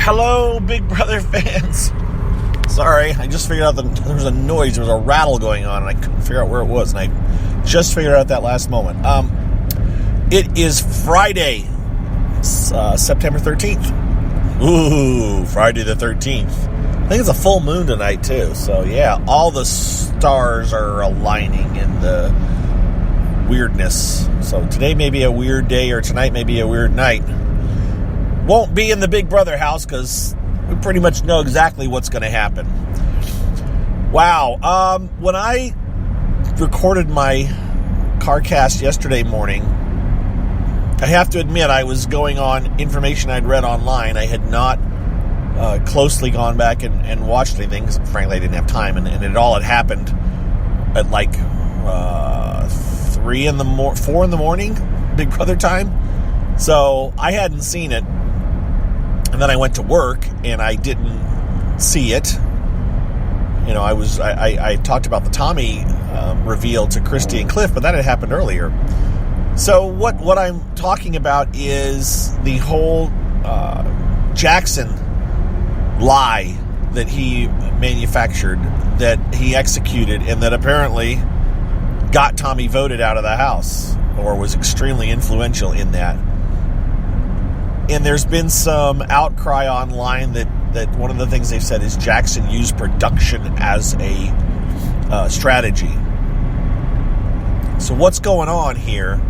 Hello, Big Brother fans. Sorry, I just figured out that there was a noise. There was a rattle going on, and I couldn't figure out where it was, and I just figured out that last moment. It is Friday, September 13th. Ooh, Friday the 13th. I think it's a full moon tonight, too. So, yeah, all the stars are aligning in the weirdness. So, today may be a weird day, or tonight may be a weird night. Won't be in the Big Brother house, because we pretty much know exactly what's going to happen. Wow. When I recorded my CarCast yesterday morning, I have to admit I was going on information I'd read online. I had not closely gone back and watched anything, because frankly I didn't have time, and it all had happened at like 4 in the morning, Big Brother time. So I hadn't seen it. And then I went to work, and I didn't see it. You know, I talked about the Tommy reveal to Christy and Cliff, but that had happened earlier. So what I'm talking about is the whole Jackson lie that he manufactured, that he executed, and that apparently got Tommy voted out of the house, or was extremely influential in that. And there's been some outcry online that one of the things they've said is Jackson used production as a strategy. So what's going on here?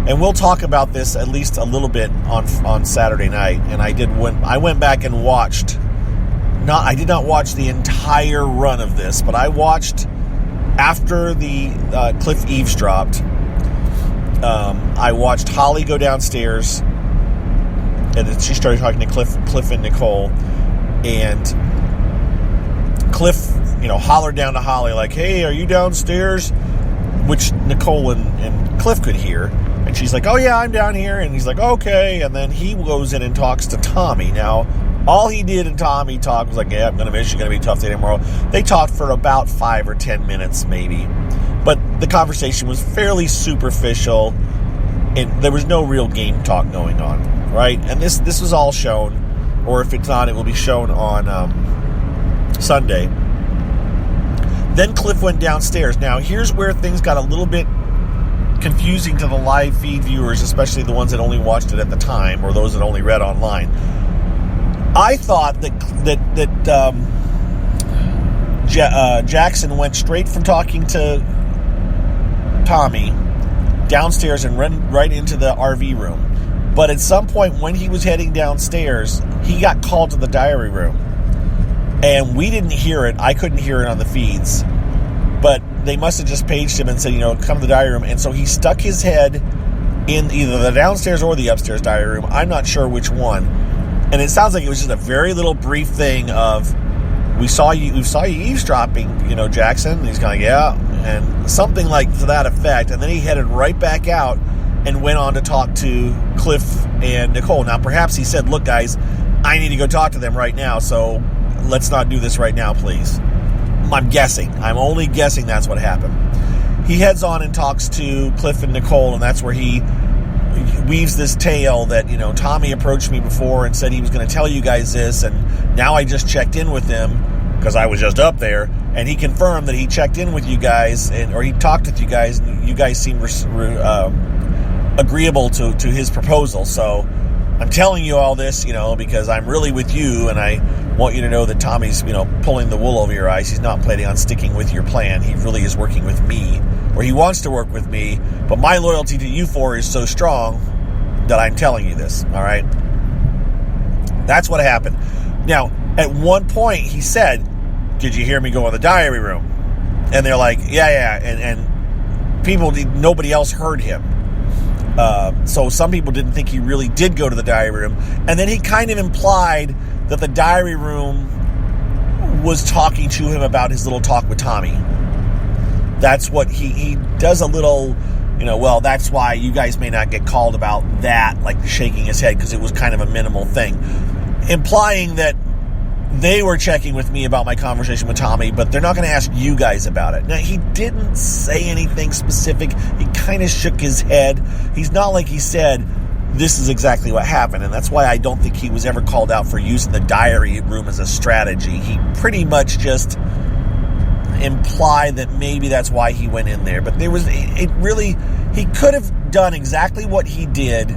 And we'll talk about this at least a little bit on Saturday night. And I went back and watched. I did not watch the entire run of this, but I watched after the Cliff eavesdropped. I watched Holly go downstairs. And then she started talking to Cliff and Nicole. And Cliff, hollered down to Holly like, "Hey, are you downstairs?" Which Nicole and Cliff could hear. And she's like, "Oh, yeah, I'm down here." And he's like, "Okay." And then he goes in and talks to Tommy. Now, all he did in Tommy talk was like, "Yeah, I'm going to miss you. Going to be a tough day tomorrow." They talked for about 5 or 10 minutes, maybe. But the conversation was fairly superficial. And there was no real game talk going on, right? And this was all shown, or if it's not, it will be shown on Sunday. Then Cliff went downstairs. Now, here's where things got a little bit confusing to the live feed viewers, especially the ones that only watched it at the time, or those that only read online. I thought that Jackson went straight from talking to Tommy downstairs and ran right into the RV room. But at some point when he was heading downstairs, he got called to the diary room. And we didn't hear it. I couldn't hear it on the feeds. But they must have just paged him and said, come to the diary room. And so he stuck his head in either the downstairs or the upstairs diary room. I'm not sure which one. And it sounds like it was just a very little brief thing of, we saw you eavesdropping, Jackson. And he's kind of, yeah. And something like to that effect. And then he headed right back out and went on to talk to Cliff and Nicole. Now, perhaps he said, "Look, guys, I need to go talk to them right now, so let's not do this right now, please." I'm guessing. I'm only guessing that's what happened. He heads on and talks to Cliff and Nicole, and that's where he weaves this tale that, Tommy approached me before and said he was going to tell you guys this, and now I just checked in with him because I was just up there, and he confirmed that he checked in with you guys, or he talked with you guys, and you guys seemed agreeable to his proposal. So I'm telling you all this, because I'm really with you, and I want you to know that Tommy's, pulling the wool over your eyes. He's not planning on sticking with your plan. He really is working with me, or he wants to work with me, but my loyalty to you four is so strong that I'm telling you this, all right? That's what happened. Now, at one point, he said, "Did you hear me go in the diary room?" And they're like, yeah. And nobody else heard him. So some people didn't think he really did go to the diary room. And then he kind of implied that the diary room was talking to him about his little talk with Tommy. That's what he does a little, well, that's why you guys may not get called about that, like shaking his head, because it was kind of a minimal thing. Implying that they were checking with me about my conversation with Tommy, but they're not going to ask you guys about it. Now, he didn't say anything specific. He kind of shook his head. He's not like he said, this is exactly what happened. And that's why I don't think he was ever called out for using the diary room as a strategy. He pretty much just implied that maybe that's why he went in there. But he could have done exactly what he did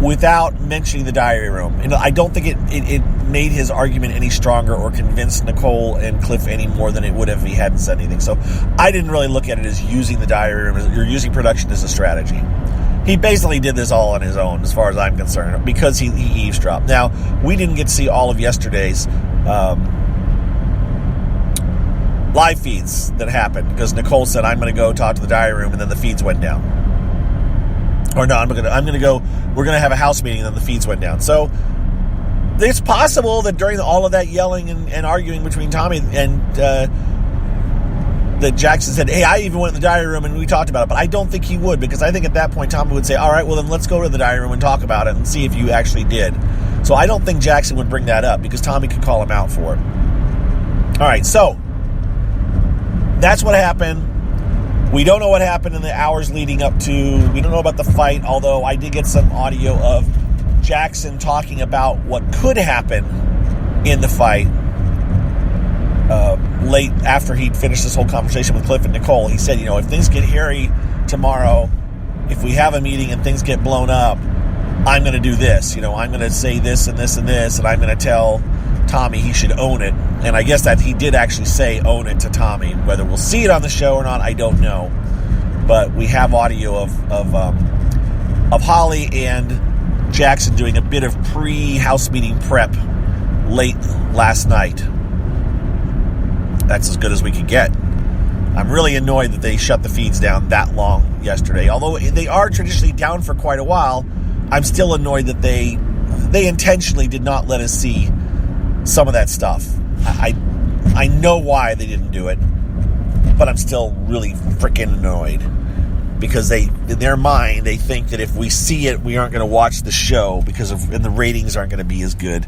without mentioning the diary room. And I don't think it made his argument any stronger or convinced Nicole and Cliff any more than it would have if he hadn't said anything. So I didn't really look at it as using the diary room or using production as a strategy. He basically did this all on his own, as far as I'm concerned, because he eavesdropped. Now, we didn't get to see all of yesterday's live feeds that happened, because Nicole said, I'm going to go talk to the diary room, and then the feeds went down. Or no, we're going to have a house meeting, and then the feeds went down. So it's possible that during all of that yelling and arguing between Tommy and that Jackson said, hey, I even went in the diary room and we talked about it. But I don't think he would, because I think at that point Tommy would say, all right, well then let's go to the diary room and talk about it and see if you actually did. So I don't think Jackson would bring that up, because Tommy could call him out for it. All right, so that's what happened. We don't know what happened in the hours leading up to. We don't know about the fight, although I did get some audio of Jackson talking about what could happen in the fight. Late after he'd finished this whole conversation with Cliff and Nicole, he said, if things get hairy tomorrow, if we have a meeting and things get blown up, I'm going to do this. I'm going to say this and this and this, and I'm going to tell Tommy he should own it. And I guess that he did actually say own it to Tommy. Whether we'll see it on the show or not, I don't know. But we have audio of Holly and Jackson doing a bit of pre-house meeting prep late last night. That's as good as we could get. I'm really annoyed that they shut the feeds down that long yesterday. Although they are traditionally down for quite a while, I'm still annoyed that they intentionally did not let us see some of that stuff. I know why they didn't do it, but I'm still really freaking annoyed, because in their mind, they think that if we see it, we aren't going to watch the show and the ratings aren't going to be as good.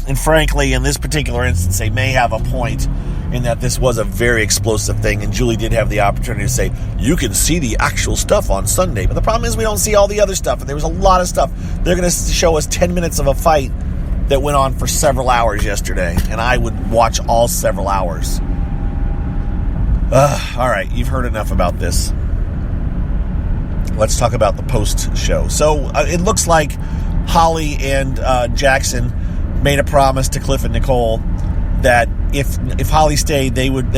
And frankly, in this particular instance, they may have a point in that this was a very explosive thing, and Julie did have the opportunity to say, you can see the actual stuff on Sunday. But the problem is we don't see all the other stuff, and there was a lot of stuff. They're going to show us 10 minutes of a fight that went on for several hours yesterday, and I would watch all several hours. All right, you've heard enough about this. Let's talk about the post-show. So it looks like Holly and Jackson made a promise to Cliff and Nicole that if Holly stayed, they would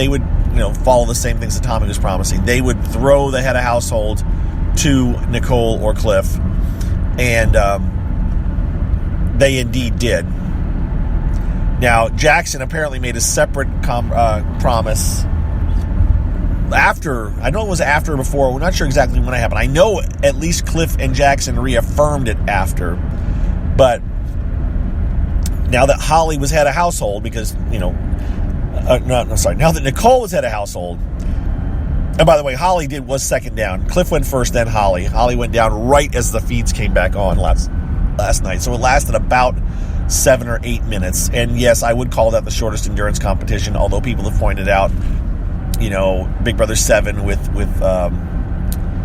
follow the same things that Tommy was promising. They would throw the head of household to Nicole or Cliff, and they indeed did. Now, Jackson apparently made a separate promise after. I know it was after or before. We're not sure exactly when it happened. I know at least Cliff and Jackson reaffirmed it after, but now that Holly was head of household, because, now that Nicole was head of household, and by the way, Holly was second down. Cliff went first, then Holly. Holly went down right as the feeds came back on last night. So it lasted about 7 or 8 minutes. And yes, I would call that the shortest endurance competition, although people have pointed out, Big Brother 7 with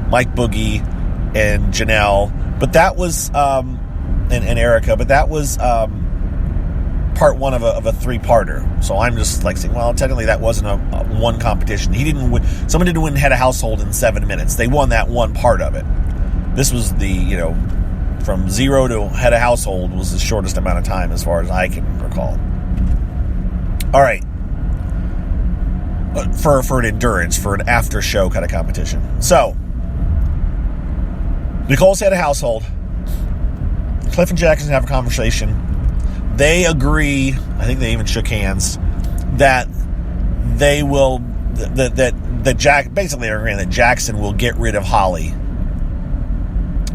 Mike Boogie and Janelle. But that was, and Erica, but that was part one of a three-parter. So I'm just saying, well, technically that wasn't a one competition. Someone didn't win head of household in 7 minutes. They won that one part of it. This was from 0 to head of household was the shortest amount of time as far as I can recall. All right. For an endurance, for an after show kind of competition. So Nicole's head of household. Cliff and Jackson have a conversation. They agree, I think they even shook hands, that they will, basically they're agreeing that Jackson will get rid of Holly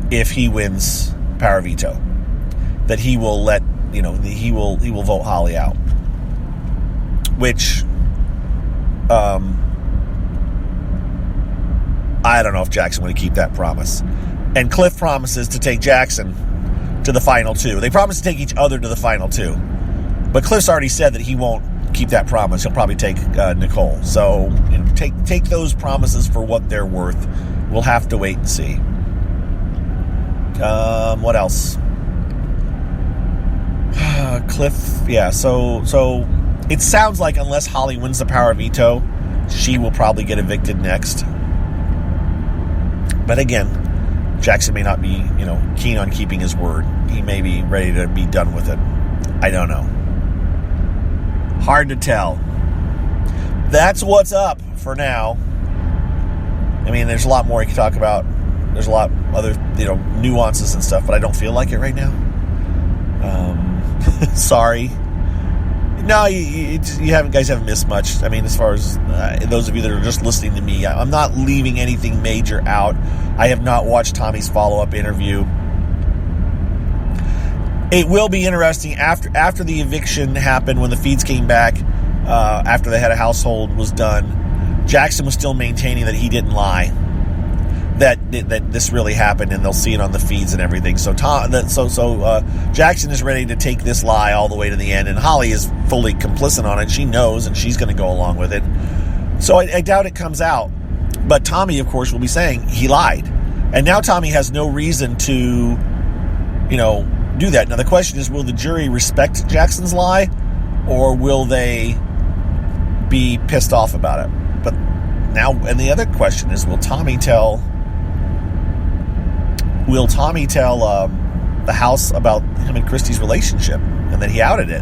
if he wins power veto. That he will he will vote Holly out. Which, I don't know if Jackson would keep that promise. And Cliff promises to take Jackson to the final two. They promise to take each other to the final two. But Cliff's already said that he won't keep that promise. He'll probably take Nicole. So take those promises for what they're worth. We'll have to wait and see. What else? Cliff, yeah, so it sounds like unless Holly wins the power of veto, she will probably get evicted next. But again, Jackson may not be, keen on keeping his word. He may be ready to be done with it. I don't know. Hard to tell. That's what's up for now. I mean, there's a lot more you can talk about. There's a lot other, nuances and stuff, but I don't feel like it right now. Sorry. No, you guys haven't missed much. I mean, as far as those of you that are just listening to me, I'm not leaving anything major out. I have not watched Tommy's follow-up interview. It will be interesting after the eviction happened, when the feeds came back, after the head of household was done. Jackson was still maintaining that he didn't lie, that this really happened, and they'll see it on the feeds and everything. So Jackson is ready to take this lie all the way to the end, and Holly is fully complicit on it. She knows, and she's going to go along with it. So I doubt it comes out. But Tommy, of course, will be saying he lied, and now Tommy has no reason to, do that. Now the question is, will the jury respect Jackson's lie, or will they be pissed off about it? But now, and the other question is, will Tommy tell the house about him and Christy's relationship and that he outed it?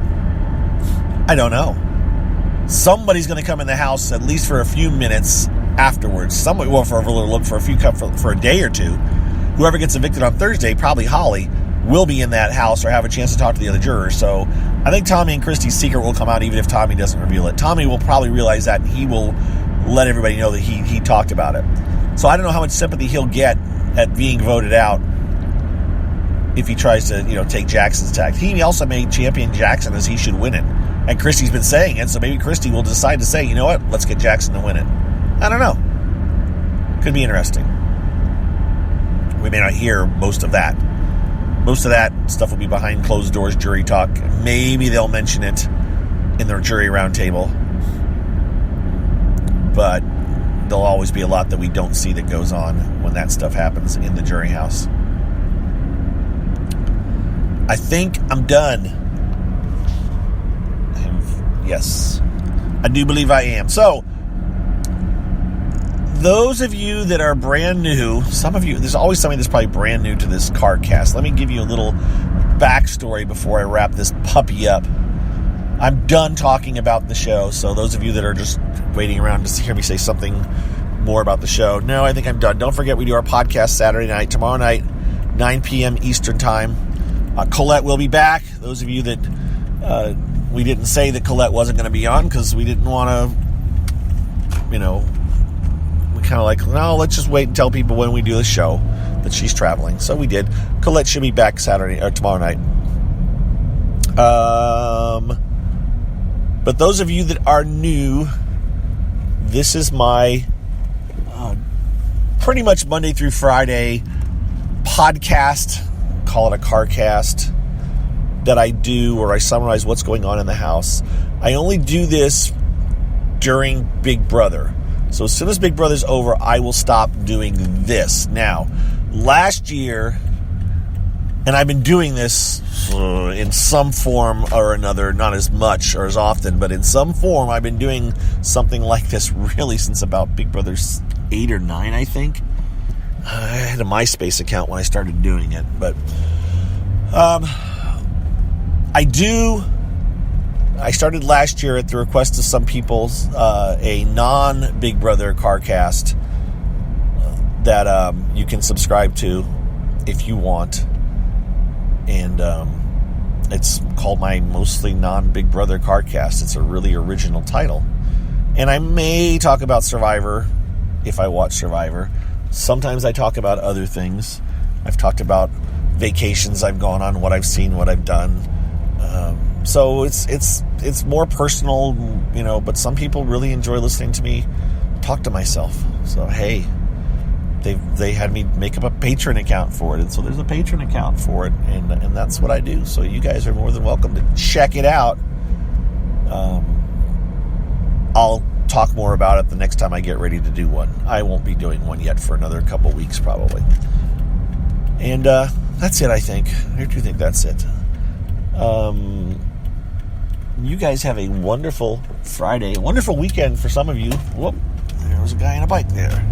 I don't know. Somebody's going to come in the house at least for a few minutes afterwards. For a day or two. Whoever gets evicted on Thursday, probably Holly, will be in that house or have a chance to talk to the other jurors. So I think Tommy and Christy's secret will come out even if Tommy doesn't reveal it. Tommy will probably realize that, and he will let everybody know that he talked about it. So I don't know how much sympathy he'll get at being voted out if he tries to, take Jackson's tact. He also may champion Jackson as he should win it. And Christy's been saying it, so maybe Christy will decide to say, you know what, let's get Jackson to win it. I don't know. Could be interesting. We may not hear most of that. Most of that stuff will be behind closed doors jury talk. Maybe they'll mention it in their jury roundtable. But there'll always be a lot that we don't see that goes on when that stuff happens in the jury house. I think I'm done. Yes, I do believe I am. So, those of you that are brand new, some of you, there's always somebody that's probably brand new to this CarCast. Let me give you a little backstory before I wrap this puppy up. I'm done talking about the show, so those of you that are just waiting around to hear me say something more about the show, no, I think I'm done. Don't forget, we do our podcast Saturday night, tomorrow night, 9 p.m. Eastern Time. Colette will be back. Those of you that we didn't say that Colette wasn't going to be on because we didn't want to, we kind of like, no, let's just wait and tell people when we do the show that she's traveling. So we did. Colette should be back Saturday or tomorrow night. But those of you that are new, this is my pretty much Monday through Friday podcast, call it a CarCast, that I do where I summarize what's going on in the house. I only do this during Big Brother. So as soon as Big Brother's over, I will stop doing this. Now, last year, and I've been doing this in some form or another, not as much or as often, but in some form, I've been doing something like this really since about Big Brother 8 or 9, I think. I had a MySpace account when I started doing it, but I started last year at the request of some people, a non-Big Brother CarCast that you can subscribe to if you want. And it's called my mostly non-Big Brother CarCast. It's a really original title. And I may talk about Survivor if I watch Survivor. Sometimes I talk about other things. I've talked about vacations I've gone on, what I've seen, what I've done. So it's more personal, but some people really enjoy listening to me talk to myself. So, hey, they had me make up a Patreon account for it. And so there's a Patreon account for it. And that's what I do. So you guys are more than welcome to check it out. I'll talk more about it the next time I get ready to do one. I won't be doing one yet for another couple weeks probably. And that's it, I think. I do think that's it. You guys have a wonderful Friday, a wonderful weekend for some of you. Whoop, there was a guy on a bike there.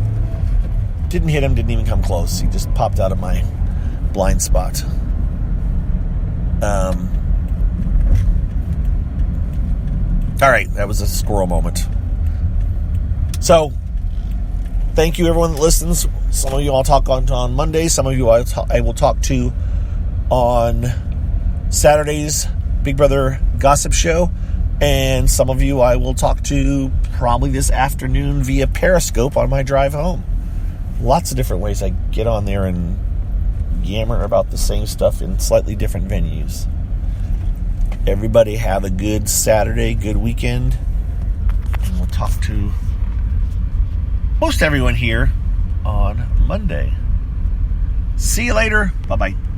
Didn't hit him, didn't even come close. He just popped out of my blind spot. All right, that was a squirrel moment. So, thank you everyone that listens. Some of you I'll talk on Monday. Some of you I will talk to on Saturday's Big Brother Gossip Show. And some of you I will talk to probably this afternoon via Periscope on my drive home. Lots of different ways I get on there and yammer about the same stuff in slightly different venues. Everybody have a good Saturday, good weekend. And we'll talk to most everyone here on Monday. See you later. Bye-bye.